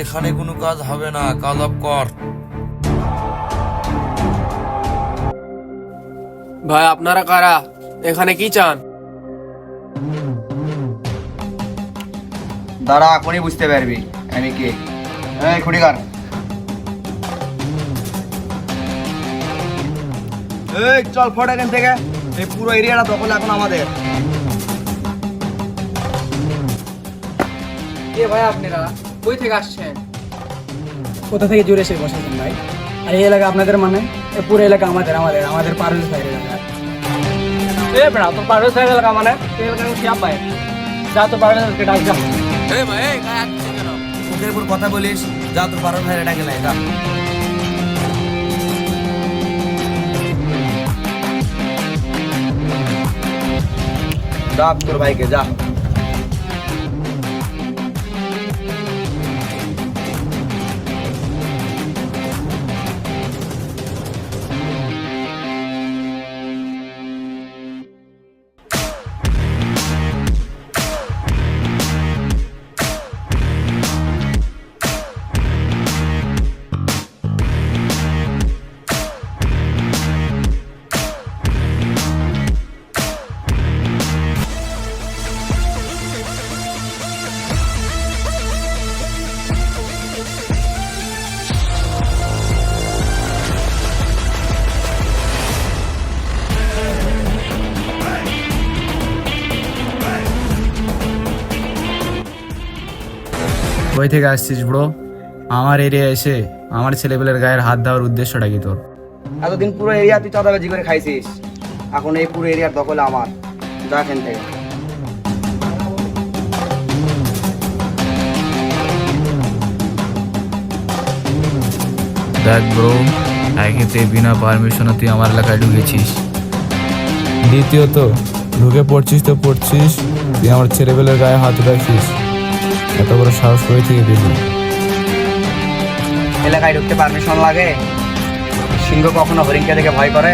এখানে কোনো কাজ হবে না, কাজ অফ কর। ভাই আপনারা কারা, এখানে কি চান? দাঁড়া, এখনই বুঝতে পারবি আমি কে। এই খুঁটিকার, এই চল ফট এখান থেকে। এই পুরো এরিয়াটা দখল এখন আমাদের। কে ভাই আপনারা, কই থেকে আসছেন? কোথা থেকে জুড়ে এসে বসেছেন ভাই? আর এই এলাকা আপনাদের মানে? এই পুরো এলাকা আমাদের আমাদের আমাদের পারভেজ ভাইয়ের এলাকা। এ বেড়া, তোর পারভেজ ভাইয়ের এলাকা মানে? এই এলাকা শিয়াব ভাই। যা তোর পারভেজ ভাইকে ডাক যা। এই ভাই, এই গায়ে হাত দিছিস কেন? মুখের উপর কথা বলিস, যা তোর পারো ভাইরা ডাকে লাই, যা। ডাক তোর ভাইকে, যা। কই থেকে আসছিস ব্রো? আমার এরিয়া এসে আমার ছেলেপেলের গায়ের হাত দেওয়ার উদ্দেশ্যটা কি তোর? এতদিন পুরো এরিয়া তুই চাঁদাবাজি করে খাইছিস, এখন এই পুরো এরিয়ার দখল আমার। যা এখান থেকে। দেখ ব্রো, একেতে বিনা পারমিশনে তুই আমার এলাকায় ঢুকেছিস, দ্বিতীয়ত ঢুকে পড়ছিস তো পড়ছিস, তুই আমার ছেলেপেলের গায়ে হাত রাখিস। এত বড় সাহস করে থেকে দিলি? এলাকায় ঢুকতে পারমিশন লাগে? সিংহ কখনো হরিণকে দেখে ভয় করে?